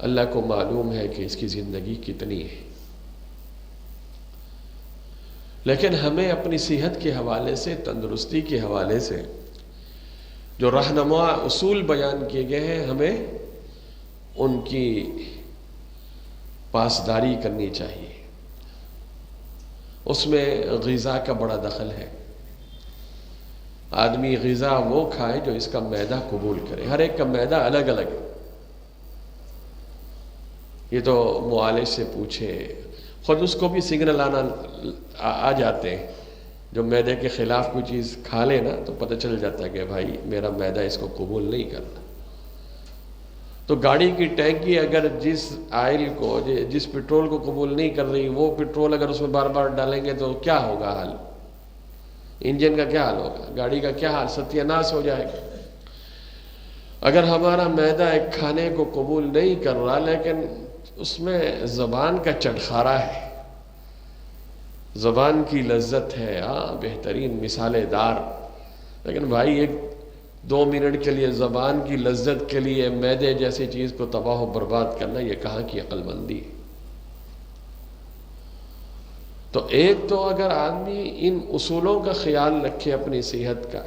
اللہ کو معلوم ہے کہ اس کی زندگی کتنی ہے، لیکن ہمیں اپنی صحت کے حوالے سے، تندرستی کے حوالے سے جو رہنما اصول بیان کیے گئے ہیں، ہمیں ان کی پاسداری کرنی چاہیے۔ اس میں غذا کا بڑا دخل ہے۔ آدمی غذا وہ کھائے جو اس کا معدہ قبول کرے۔ ہر ایک کا معدہ الگ الگ ہے۔ یہ تو معالج سے پوچھے، خود اس کو بھی سگنل آ جاتے ہیں۔ جو معدے کے خلاف کوئی چیز کھا لے نا تو پتہ چل جاتا ہے کہ بھائی میرا معدہ اس کو قبول نہیں کرتا۔ تو گاڑی کی ٹینکی اگر جس آئل کو، جس پٹرول کو قبول نہیں کر رہی، وہ پٹرول اگر اس میں بار بار ڈالیں گے تو کیا ہوگا حال؟ انجن کا کیا حال ہوگا؟ گاڑی کا کیا حال؟ ستیہ ناش ہو جائے گا۔ اگر ہمارا معدہ ایک کھانے کو قبول نہیں کر رہا لیکن اس میں زبان کا چٹخارا ہے، زبان کی لذت ہے، بہترین مثالے دار، لیکن بھائی ایک 2 منٹ کے لیے زبان کی لذت کے لیے معدے جیسی چیز کو تباہ و برباد کرنا، یہ کہاں کی عقل مندی ہے؟ تو ایک تو اگر آدمی ان اصولوں کا خیال رکھے اپنی صحت کا،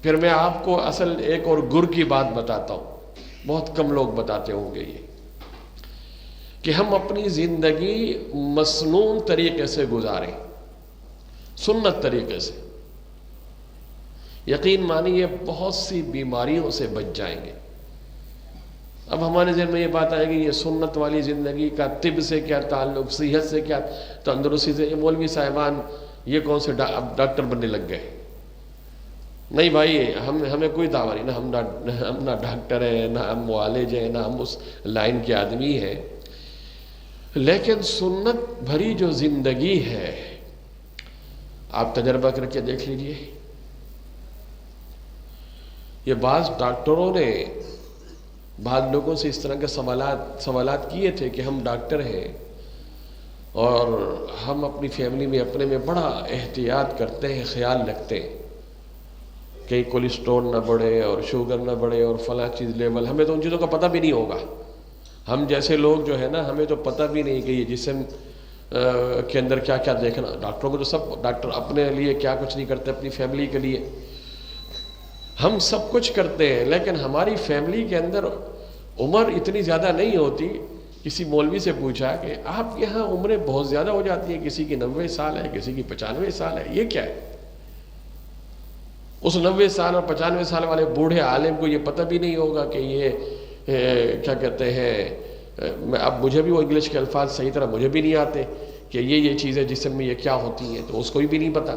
پھر میں آپ کو اصل ایک اور گر کی بات بتاتا ہوں، بہت کم لوگ بتاتے ہوں گے یہ، کہ ہم اپنی زندگی مسنون طریقے سے گزاریں، سنت طریقے سے۔ یقین مانیے بہت سی بیماریوں سے بچ جائیں گے۔ اب ہمارے ذہن میں یہ بات آئے گی یہ سنت والی زندگی کا طب سے کیا تعلق، صحت سے کیا، تندرستی سے؟ یہ مولوی صاحبان یہ کون سے ڈاکٹر بننے لگ گئے؟ نہیں بھائی، ہمیں کوئی دعویٰ نہیں، ہم نہ ڈاکٹر ہیں، نہ ہم معالج ہیں، نہ ہم اس لائن کے آدمی ہیں، لیکن سنت بھری جو زندگی ہے آپ تجربہ کر کے دیکھ لیجئے۔ یہ بعض ڈاکٹروں نے بعض لوگوں سے اس طرح کے سوالات کیے تھے کہ ہم ڈاکٹر ہیں اور ہم اپنی فیملی میں اپنے میں بڑا احتیاط کرتے ہیں، خیال رکھتے ہیں کہ کولیسٹرول نہ بڑھے اور شوگر نہ بڑھے اور فلاں چیز لیول، ہمیں تو ان چیزوں کا پتہ بھی نہیں ہوگا۔ ہم جیسے لوگ جو ہے نا، ہمیں تو پتہ بھی نہیں کہ یہ جسم کے اندر کیا کیا دیکھنا۔ ڈاکٹروں کو تو سب، ڈاکٹر اپنے لیے کیا کچھ نہیں کرتے، اپنی فیملی کے لیے ہم سب کچھ کرتے ہیں، لیکن ہماری فیملی کے اندر عمر اتنی زیادہ نہیں ہوتی۔ کسی مولوی سے پوچھا کہ آپ یہاں عمریں بہت زیادہ ہو جاتی ہیں، کسی کی 90 سال ہے، کسی کی 95 سال ہے، یہ کیا ہے؟ اس 90 سال اور 95 سال والے بوڑھے عالم کو یہ پتہ بھی نہیں ہوگا کہ یہ کیا کہتے ہیں، اب مجھے بھی وہ انگلش کے الفاظ صحیح طرح مجھے بھی نہیں آتے کہ یہ چیزیں جسم میں یہ کیا ہوتی ہیں، تو اس کو بھی نہیں پتہ،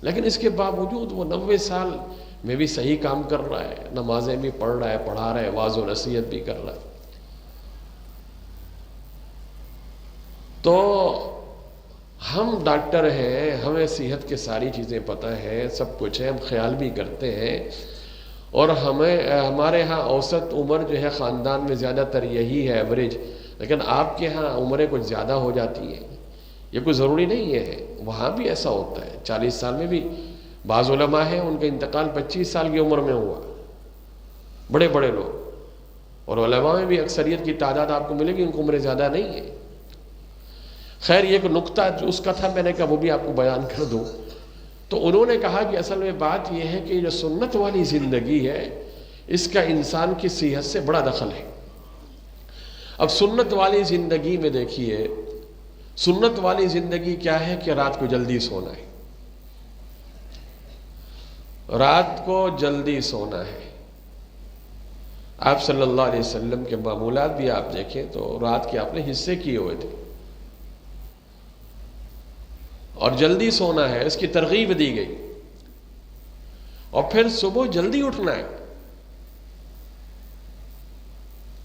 لیکن اس کے باوجود وہ 90 سال میں بھی صحیح کام کر رہا ہے، نمازیں بھی پڑھ رہا ہے، پڑھا رہا ہے، واعظ و نصیحت بھی کر رہا ہے۔ تو ہم ڈاکٹر ہیں، ہمیں صحت کے ساری چیزیں پتہ ہیں، سب کچھ ہے، ہم خیال بھی کرتے ہیں، اور ہمارے ہاں اوسط عمر جو ہے خاندان میں زیادہ تر یہی ہے ایوریج، لیکن آپ کے ہاں عمریں کچھ زیادہ ہو جاتی ہیں۔ یہ کوئی ضروری نہیں ہے، وہاں بھی ایسا ہوتا ہے۔ 40 سال میں بھی بعض علماء ہیں ان کا انتقال 25 سال کی عمر میں ہوا، بڑے بڑے لوگ، اور علماء میں بھی اکثریت کی تعداد آپ کو ملے گی ان کی عمریں زیادہ نہیں ہیں۔ خیر، یہ ایک نقطہ جو اس کا تھا میں نے کہا وہ بھی آپ کو بیان کر دوں۔ تو انہوں نے کہا کہ اصل میں بات یہ ہے کہ جو سنت والی زندگی ہے اس کا انسان کی صحت سے بڑا دخل ہے۔ اب سنت والی زندگی میں دیکھیے، سنت والی زندگی کیا ہے کہ رات کو جلدی سونا ہے، رات کو جلدی سونا ہے۔ آپ صلی اللہ علیہ وسلم کے معمولات بھی آپ دیکھیں تو رات کے آپ نے حصے کیے ہوئے تھے، اور جلدی سونا ہے، اس کی ترغیب دی گئی، اور پھر صبح جلدی اٹھنا ہے۔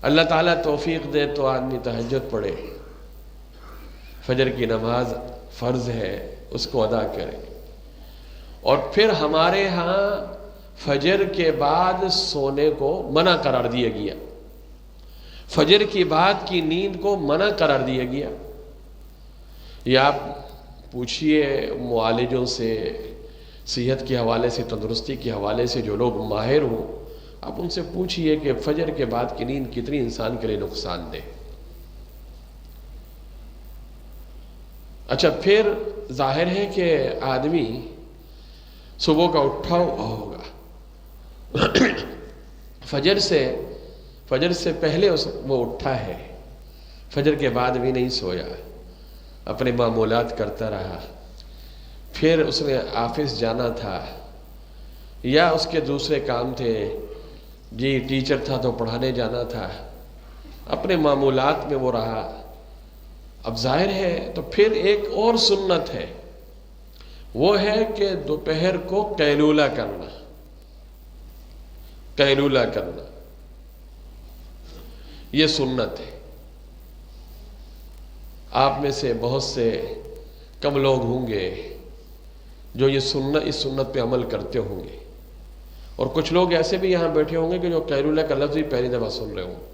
اللہ تعالیٰ توفیق دے تو آدمی تہجد پڑھے، فجر کی نماز فرض ہے اس کو ادا کرے، اور پھر ہمارے ہاں فجر کے بعد سونے کو منع قرار دیا گیا، فجر کی بعد کی نیند کو منع قرار دیا گیا۔ یہ آپ پوچھئے معالجوں سے، صحت کے حوالے سے، تندرستی کے حوالے سے جو لوگ ماہر ہوں، آپ ان سے پوچھئے کہ فجر کے بعد کی نیند کتنی انسان کے لیے نقصان دہ۔ اچھا، پھر ظاہر ہے کہ آدمی صبح کا اٹھا ہوا ہوگا، فجر سے پہلے وہ اٹھا ہے، فجر کے بعد بھی نہیں سویا، اپنے معمولات کرتا رہا، پھر اس نے آفس جانا تھا یا اس کے دوسرے کام تھے، جی ٹیچر تھا تو پڑھانے جانا تھا، اپنے معمولات میں وہ رہا۔ اب ظاہر ہے تو پھر ایک اور سنت ہے، وہ ہے کہ دوپہر کو قیلولہ کرنا۔ قیلولہ کرنا یہ سنت ہے۔ آپ میں سے بہت سے کم لوگ ہوں گے جو اس سنت پہ عمل کرتے ہوں گے، اور کچھ لوگ ایسے بھی یہاں بیٹھے ہوں گے کہ جو قیلولہ کا لفظ ہی پہلی دفعہ سن رہے ہوں گے۔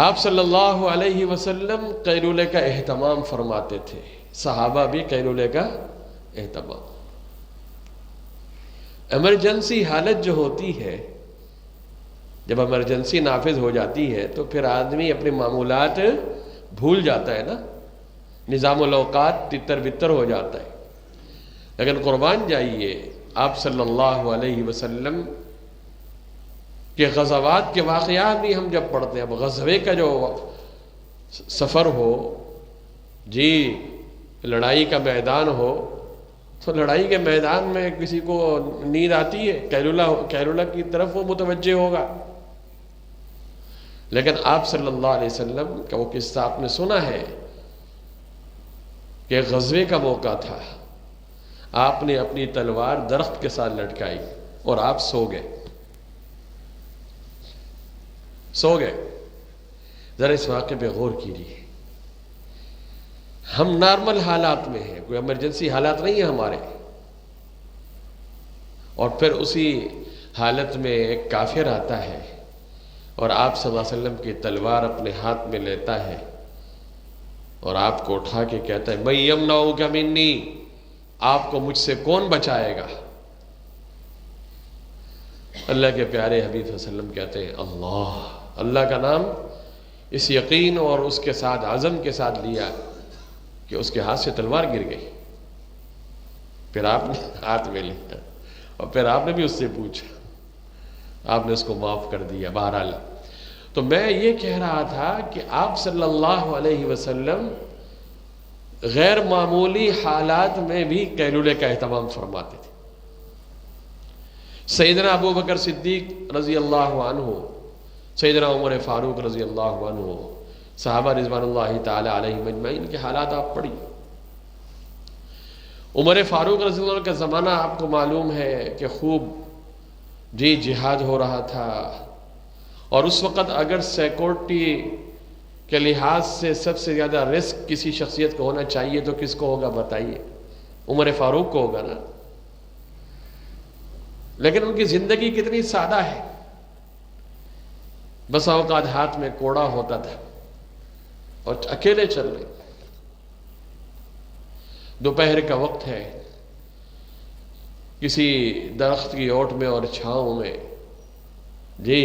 آپ صلی اللہ علیہ وسلم قیلولے کا اہتمام فرماتے تھے، صحابہ بھی قیلولے کا اہتمام۔ ایمرجنسی حالت جو ہوتی ہے، جب ایمرجنسی نافذ ہو جاتی ہے تو پھر آدمی اپنے معمولات بھول جاتا ہے نا، نظام الاوقات تتر بتر ہو جاتا ہے۔ لیکن قربان جائیے، آپ صلی اللہ علیہ وسلم کہ غزوات کے واقعات بھی ہم جب پڑھتے ہیں، اب غزوے کا جو سفر ہو، جی لڑائی کا میدان ہو، تو لڑائی کے میدان میں کسی کو نیند آتی ہے، قیلولہ کی طرف وہ متوجہ ہوگا۔ لیکن آپ صلی اللہ علیہ وسلم کا وہ قصہ آپ نے سنا ہے کہ غزوے کا موقع تھا، آپ نے اپنی تلوار درخت کے ساتھ لٹکائی اور آپ سو گئے۔ ذرا اس واقعے پہ غور کیجیے۔ ہم نارمل حالات میں ہیں، کوئی ایمرجنسی حالات نہیں ہے ہمارے، اور پھر اسی حالت میں ایک کافر آتا ہے اور آپ صلی اللہ علیہ وسلم کی تلوار اپنے ہاتھ میں لیتا ہے اور آپ کو اٹھا کے کہتا ہے مَن یمنعک منی، آپ کو مجھ سے کون بچائے گا؟ اللہ کے پیارے حبیب صلی اللہ علیہ وسلم کہتے ہیں اللہ کا نام اس یقین اور اس کے ساتھ عزم کے ساتھ لیا کہ اس کے ہاتھ سے تلوار گر گئی۔ پھر آپ نے ہاتھ میں لیا اور پھر آپ نے بھی اس سے پوچھا، آپ نے اس کو معاف کر دیا۔ بہرحال تو میں یہ کہہ رہا تھا کہ آپ صلی اللہ علیہ وسلم غیر معمولی حالات میں بھی قیلولے کا اہتمام فرماتے تھے۔ سیدنا ابو بکر صدیق رضی اللہ عنہ، سیدنا عمر فاروق رضی اللہ عنہ، صحابہ رضوان اللہ تعالی علیہم اجمعین کے حالات آپ پڑھیے۔ عمر فاروق رضی اللہ عنہ کا زمانہ آپ کو معلوم ہے کہ خوب جی جہاد ہو رہا تھا، اور اس وقت اگر سیکورٹی کے لحاظ سے سب سے زیادہ رسک کسی شخصیت کو ہونا چاہیے تو کس کو ہوگا بتائیے؟ عمر فاروق کو ہوگا نا۔ لیکن ان کی زندگی کتنی سادہ ہے، بس اوقات ہاتھ میں کوڑا ہوتا تھا اور اکیلے چل رہے، دوپہر کا وقت ہے، کسی درخت کی اوٹ میں اور چھاؤں میں جی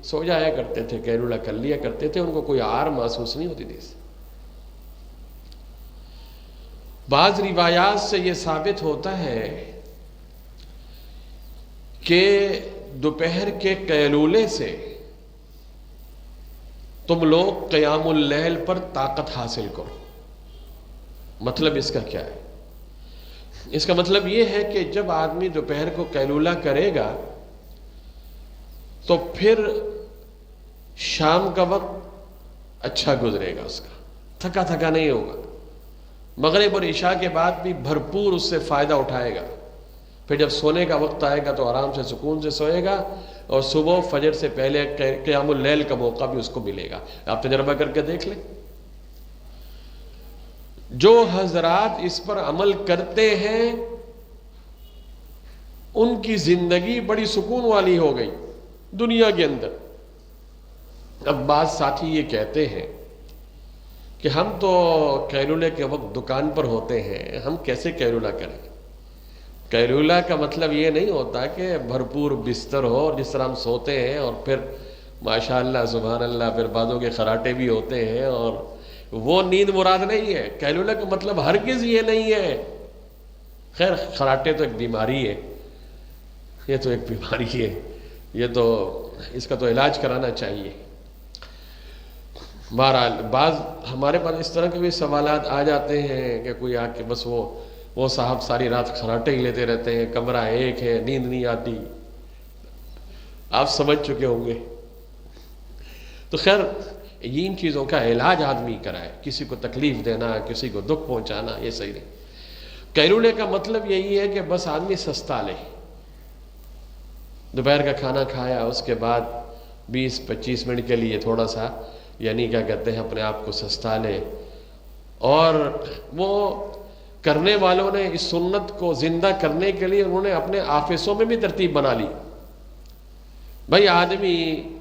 سو جایا کرتے تھے، قیلولہ کر لیا کرتے تھے، ان کو کوئی آر محسوس نہیں ہوتی تھی۔ بعض روایات سے یہ ثابت ہوتا ہے کہ دوپہر کے قیلولے سے تم لوگ قیام اللیل پر طاقت حاصل کرو۔ مطلب اس کا کیا ہے؟ اس کا مطلب یہ ہے کہ جب آدمی دوپہر کو قیلولہ کرے گا تو پھر شام کا وقت اچھا گزرے گا، اس کا تھکا تھکا نہیں ہوگا، مغرب اور عشاء کے بعد بھی بھرپور اس سے فائدہ اٹھائے گا، پھر جب سونے کا وقت آئے گا تو آرام سے سکون سے سوئے گا، اور صبح فجر سے پہلے قیام اللیل کا موقع بھی اس کو ملے گا۔ آپ تجربہ کر کے دیکھ لیں۔ جو حضرات اس پر عمل کرتے ہیں ان کی زندگی بڑی سکون والی ہو گئی دنیا کے اندر۔ اب بعض ساتھی یہ کہتے ہیں کہ ہم تو قیلولے کے وقت دکان پر ہوتے ہیں، ہم کیسے قیلولہ کریں؟ قیلولہ کا مطلب یہ نہیں ہوتا کہ بھرپور بستر ہو اور جس طرح ہم سوتے ہیں اور پھر ماشاءاللہ سبحان اللہ پھر بعضوں کے خراٹے بھی ہوتے ہیں، اور وہ نیند مراد نہیں ہے۔ قیلولہ کا مطلب ہرگز یہ نہیں ہے۔ خیر خراٹے تو ایک بیماری ہے، یہ تو ایک بیماری ہے، یہ تو اس کا تو علاج کرانا چاہیے۔ بہرحال بعض ہمارے پاس اس طرح کے بھی سوالات آ جاتے ہیں کہ کوئی آ کے بس وہ صاحب ساری رات خراٹے ہی لیتے رہتے ہیں، کمرہ ایک ہے، نیند نہیں آتی، آپ سمجھ چکے ہوں گے۔ تو خیر ان چیزوں کا علاج آدمی کرائے، کسی کو تکلیف دینا، کسی کو دکھ پہنچانا یہ صحیح نہیں۔ قیلولے کا مطلب یہی ہے کہ بس آدمی سستا لے، دوپہر کا کھانا کھایا، اس کے بعد 20-25 منٹ کے لیے تھوڑا سا یعنی کیا کہتے ہیں اپنے آپ کو سستا لے۔ اور وہ کرنے والوں نے اس سنت کو زندہ کرنے کے لیے انہوں نے اپنے آفسوں میں بھی ترتیب بنا لی۔ بھائی آدمی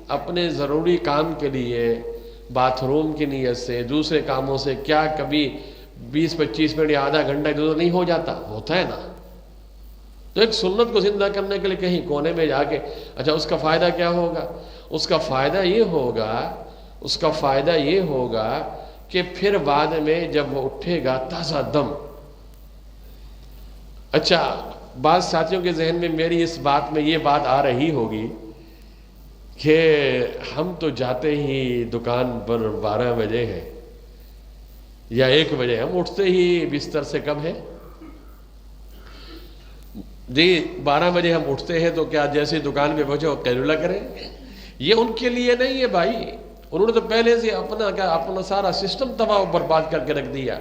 اپنے ضروری کام کے لیے باتھ روم کی نیت سے، دوسرے کاموں سے کیا کبھی 20-25 منٹ یا آدھا گھنٹہ ادھر نہیں ہو جاتا؟ ہوتا ہے نا۔ تو ایک سنت کو زندہ کرنے کے لیے کہیں کونے میں جا کے، اچھا اس کا فائدہ کیا ہوگا؟ اس کا فائدہ یہ ہوگا کہ پھر بعد میں جب وہ اٹھے گا تازہ دم۔ اچھا بعض ساتھیوں کے ذہن میں میری اس بات میں یہ بات آ رہی ہوگی کہ ہم تو جاتے ہی دکان پر 12 بجے ہیں یا 1 بجے، ہم اٹھتے ہی بستر سے کب ہے؟ جی 12 بجے ہم اٹھتے ہیں، تو کیا جیسے دکان پہ پہنچے وہ قیلولہ کریں؟ یہ ان کے لیے نہیں ہے بھائی، انہوں نے تو پہلے سے اپنا سارا سسٹم تباہ و برباد کر کے رکھ دیا،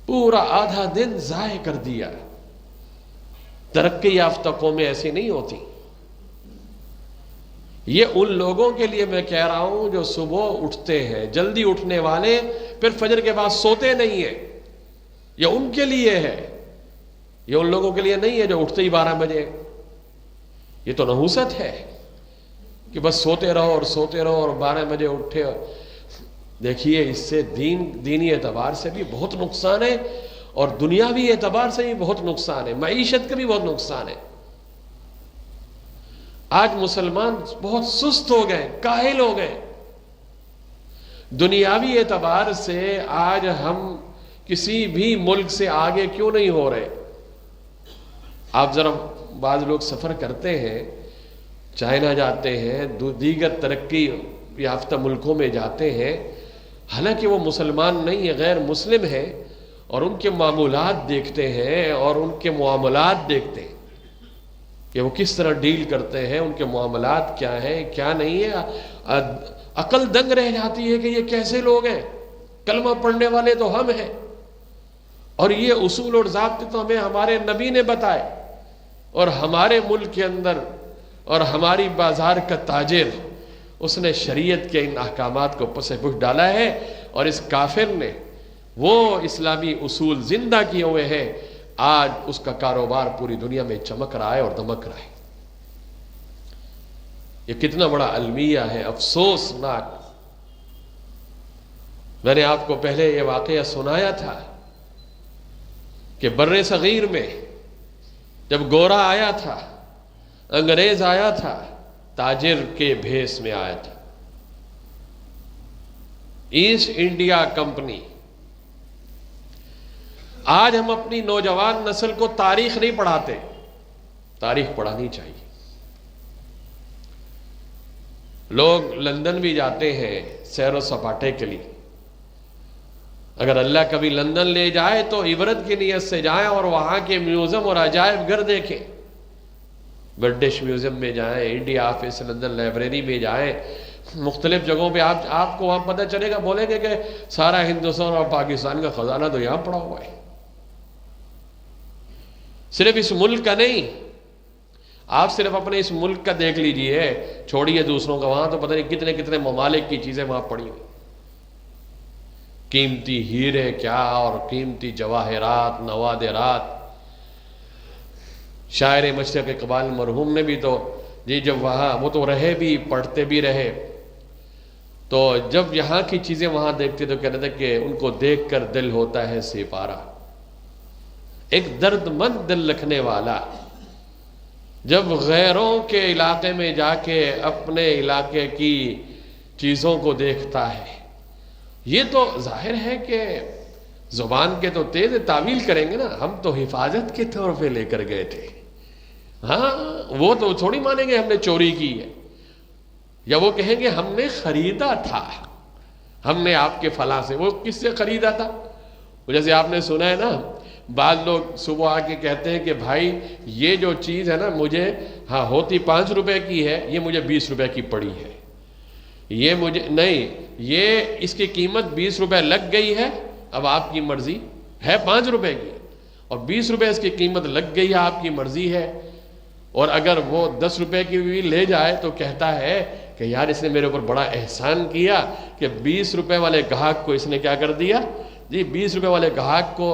پورا آدھا دن ضائع کر دیا۔ ترقی یافتہ قومیں ایسی نہیں ہوتی۔ یہ ان لوگوں کے لیے میں کہہ رہا ہوں جو صبح اٹھتے ہیں، جلدی اٹھنے والے، پھر فجر کے بعد سوتے نہیں ہیں، یہ ان کے لیے ہے، یہ ان لوگوں کے لیے نہیں ہے جو اٹھتے ہی 12 بجے۔ یہ تو نحوست ہے کہ بس سوتے رہو اور 12 بجے اٹھے۔ دیکھیے اس سے دینی اعتبار سے بھی بہت نقصان ہے، اور دنیاوی اعتبار سے بھی بہت نقصان ہے، معیشت کا بھی بہت نقصان ہے۔ آج مسلمان بہت سست ہو گئے، کاہل ہو گئے۔ دنیاوی اعتبار سے آج ہم کسی بھی ملک سے آگے کیوں نہیں ہو رہے؟ آپ ذرا بعض لوگ سفر کرتے ہیں، چائنا جاتے ہیں، دیگر ترقی یافتہ ملکوں میں جاتے ہیں، حالانکہ وہ مسلمان نہیں ہیں، غیر مسلم ہیں، اور ان کے معمولات دیکھتے ہیں اور ان کے معاملات دیکھتے ہیں کہ وہ کس طرح ڈیل کرتے ہیں، ان کے معاملات کیا ہیں کیا نہیں ہے۔ عقل دنگ رہ جاتی ہے کہ یہ کیسے لوگ ہیں، کلمہ پڑھنے والے تو ہم ہیں، اور یہ اصول اور ضابطے تو ہمیں ہمارے نبی نے بتائے، اور ہمارے ملک کے اندر اور ہماری بازار کا تاجر اس نے شریعت کے ان احکامات کو پس پش ڈالا ہے، اور اس کافر نے وہ اسلامی اصول زندہ کیے ہوئے ہیں۔ آج اس کا کاروبار پوری دنیا میں چمک رہا ہے اور دمک رہا ہے۔ یہ کتنا بڑا المیہ ہے، افسوسناک۔ میں نے آپ کو پہلے یہ واقعہ سنایا تھا کہ بر صغیر میں جب گورا آیا تھا، انگریز آیا تھا، تاجر کے بھیس میں آیا تھا، ایسٹ انڈیا کمپنی۔ آج ہم اپنی نوجوان نسل کو تاریخ نہیں پڑھاتے، تاریخ پڑھانی چاہیے۔ لوگ لندن بھی جاتے ہیں سیر و سپاٹے کے لیے، اگر اللہ کبھی لندن لے جائے تو عبرت کی نیت سے جائیں اور وہاں کے میوزیم اور عجائب گھر دیکھیں۔ برٹش میوزیم میں جائیں، انڈیا آفس لندن لائبریری میں جائیں، مختلف جگہوں پہ آپ کو وہاں پتہ چلے گا، بولیں گے کہ سارا ہندوستان اور پاکستان کا خزانہ تو یہاں پڑا ہوا ہے۔ صرف اس ملک کا نہیں، آپ صرف اپنے اس ملک کا دیکھ لیجئے، چھوڑیے دوسروں کا، وہاں تو پتہ نہیں کتنے کتنے ممالک کی چیزیں وہاں پڑی ہوئی، قیمتی ہیرے کیا اور قیمتی جواہرات، نوادرات۔ شاعر مشرق اقبال مرحوم نے بھی تو جب وہاں وہ تو رہے بھی، پڑھتے بھی رہے، تو جب یہاں کی چیزیں وہاں دیکھتے تو کہتے تھے کہ ان کو دیکھ کر دل ہوتا ہے سپارہ۔ ایک درد مند دل رکھنے والا جب غیروں کے علاقے میں جا کے اپنے علاقے کی چیزوں کو دیکھتا ہے، یہ تو ظاہر ہے کہ زبان کے تو تیز تعویل کریں گے نا، ہم تو حفاظت کے طور پہ لے کر گئے تھے، ہاں وہ تو تھوڑی مانیں گے ہم نے چوری کی ہے، یا وہ کہیں گے ہم نے خریدا تھا، ہم نے آپ کے فلاں سے، وہ کس سے خریدا تھا؟ جیسے آپ نے سنا ہے نا، بعض لوگ صبح آ کے کہتے ہیں کہ بھائی یہ جو چیز ہے نا مجھے ہاں ہوتی 5 روپے کی ہے، یہ مجھے 20 روپے کی پڑی ہے، یہ مجھے نہیں، یہ اس کی قیمت 20 روپے لگ گئی ہے، اب آپ کی مرضی ہے 5 روپے کی، اور 20 روپے اس کی قیمت لگ گئی ہے، آپ کی مرضی ہے، اور اگر وہ 10 روپے کی بھی لے جائے تو کہتا ہے کہ یار اس نے میرے اوپر بڑا احسان کیا کہ 20 روپے والے گاہک کو اس نے کیا کر دیا، جی 20 روپے والے گاہک کو،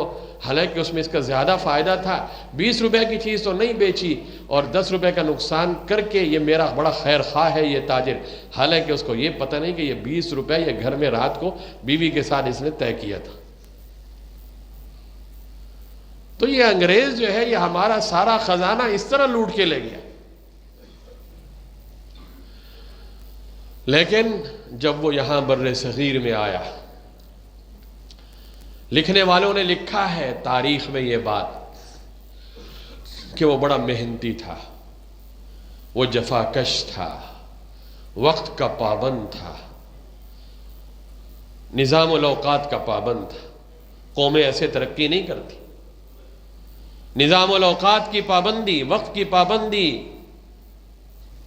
حالانکہ اس میں اس کا زیادہ فائدہ تھا، 20 روپے کی چیز تو نہیں بیچی اور 10 روپے کا نقصان کر کے یہ میرا بڑا خیر خواہ ہے یہ تاجر، حالانکہ اس کو یہ پتہ نہیں کہ یہ 20 روپے یہ گھر میں رات کو بیوی کے ساتھ اس نے طے کیا تھا۔ تو یہ انگریز جو ہے یہ ہمارا سارا خزانہ اس طرح لوٹ کے لے گیا۔ لیکن جب وہ یہاں بر صغیر میں آیا، لکھنے والوں نے لکھا ہے تاریخ میں یہ بات کہ وہ بڑا محنتی تھا، وہ جفا کش تھا، وقت کا پابند تھا، نظام الاوقات کا پابند تھا۔ قومیں ایسے ترقی نہیں کرتی، نظام الاوقات کی پابندی، وقت کی پابندی،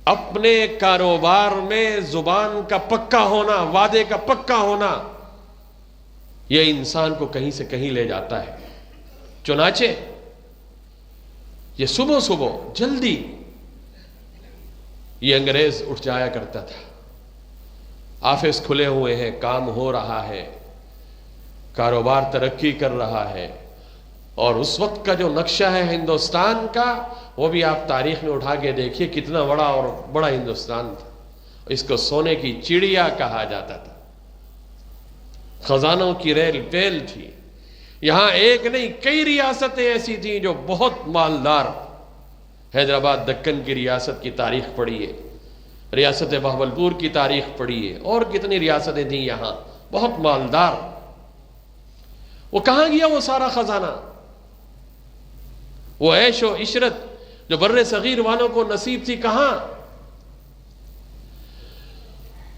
اپنے کاروبار میں زبان کا پکا ہونا، وعدے کا پکا ہونا، یہ انسان کو کہیں سے کہیں لے جاتا ہے۔ چنانچہ یہ صبح صبح جلدی یہ انگریز اٹھ جایا کرتا تھا، آفس کھلے ہوئے ہیں، کام ہو رہا ہے، کاروبار ترقی کر رہا ہے، اور اس وقت کا جو نقشہ ہے ہندوستان کا وہ بھی آپ تاریخ میں اٹھا کے دیکھیے کتنا بڑا اور بڑا ہندوستان تھا، اس کو سونے کی چڑیا کہا جاتا تھا، خزانوں کی ریل پیل تھی، یہاں ایک نہیں کئی ریاستیں ایسی تھیں جو بہت مالدار، حیدرآباد دکن کی ریاست کی تاریخ پڑھیے، ریاست بہاولپور کی تاریخ پڑھیے، اور کتنی ریاستیں تھیں یہاں بہت مالدار۔ وہ کہاں گیا وہ سارا خزانہ؟ وہ عیش و عشرت جو بر صغیر والوں کو نصیب تھی کہاں؟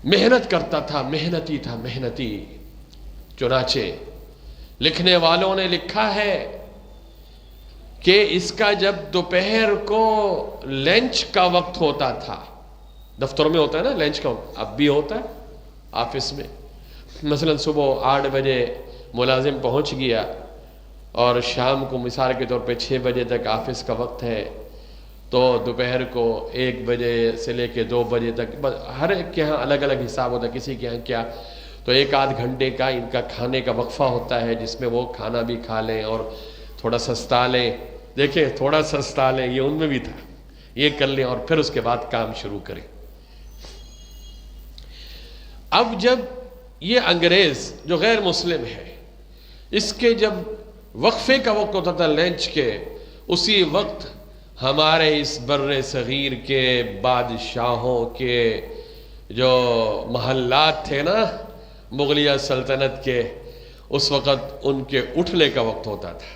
محنت کرتا تھا، محنتی تھا، محنتی۔ چنانچہ لکھنے والوں نے لکھا ہے کہ اس کا جب دوپہر کو لنچ کا وقت ہوتا تھا، دفتروں میں ہوتا ہے نا لنچ کا وقت، اب بھی ہوتا ہے آفس میں، مثلا صبح 8 بجے ملازم پہنچ گیا اور شام کو مثال کے طور پہ 6 بجے تک آفس کا وقت ہے، تو دوپہر کو 1 بجے سے لے کے 2 بجے تک، ہر ایک کے ہاں الگ الگ حساب ہوتا ہے، کسی کے ہاں کیا، تو 1 آدھ گھنٹے کا ان کا کھانے کا وقفہ ہوتا ہے جس میں وہ کھانا بھی کھا لیں اور تھوڑا سستا لیں۔ دیکھیں تھوڑا سستا لیں، یہ ان میں بھی تھا، یہ کر لیں اور پھر اس کے بعد کام شروع کریں۔ اب جب یہ انگریز جو غیر مسلم ہے، اس کے جب وقفے کا وقت ہوتا تھا لنچ کے، اسی وقت ہمارے اس بر صغیر کے بادشاہوں کے جو محلات تھے نا مغلیہ سلطنت کے، اس وقت ان کے اٹھنے کا وقت ہوتا تھا،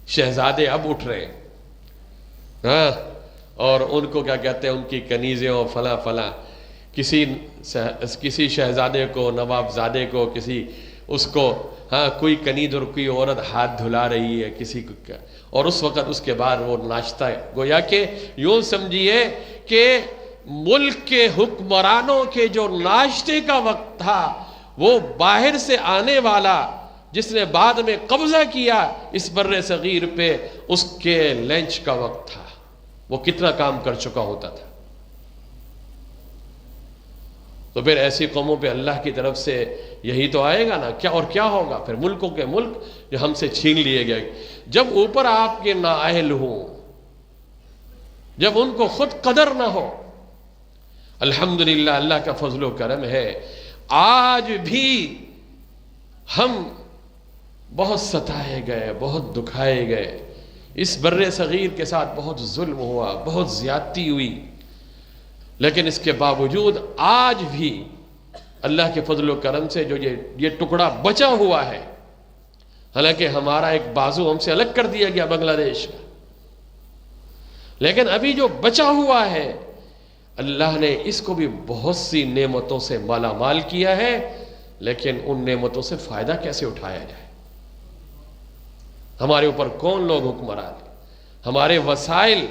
شہزادے اب اٹھ رہے ہیں، ہاں، اور ان کو کیا کہتے ہیں، ان کی کنیزیں اور فلاں فلاں، کسی شہزادے کو، نواب زادے کو، کسی اس کو، ہاں کوئی کنید اور کوئی عورت ہاتھ دھلا رہی ہے کسی کو کیا، اور اس وقت اس کے بعد وہ ناشتہ ہے، گویا کہ یوں سمجھیے کہ ملک کے حکمرانوں کے جو ناشتے کا وقت تھا وہ باہر سے آنے والا جس نے بعد میں قبضہ کیا اس بر صغیر پہ، اس کے لنچ کا وقت تھا، وہ کتنا کام کر چکا ہوتا تھا۔ تو پھر ایسی قوموں پہ اللہ کی طرف سے یہی تو آئے گا نا، کیا اور کیا ہوگا پھر، ملکوں کے ملک جو ہم سے چھین لیے گئے، جب اوپر آپ کے نااہل ہوں، جب ان کو خود قدر نہ ہو۔ الحمدللہ اللہ کا فضل و کرم ہے، آج بھی ہم بہت ستائے گئے، بہت دکھائے گئے، اس بر صغیر کے ساتھ بہت ظلم ہوا، بہت زیادتی ہوئی، لیکن اس کے باوجود آج بھی اللہ کے فضل و کرم سے جو یہ ٹکڑا بچا ہوا ہے، حالانکہ ہمارا ایک بازو ہم سے الگ کر دیا گیا بنگلہ دیش کا، لیکن ابھی جو بچا ہوا ہے اللہ نے اس کو بھی بہت سی نعمتوں سے مالا مال کیا ہے، لیکن ان نعمتوں سے فائدہ کیسے اٹھایا جائے؟ ہمارے اوپر کون لوگ حکمران ہیں؟ ہمارے وسائل،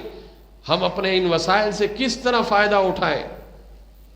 ہم اپنے ان وسائل سے کس طرح فائدہ اٹھائیں؟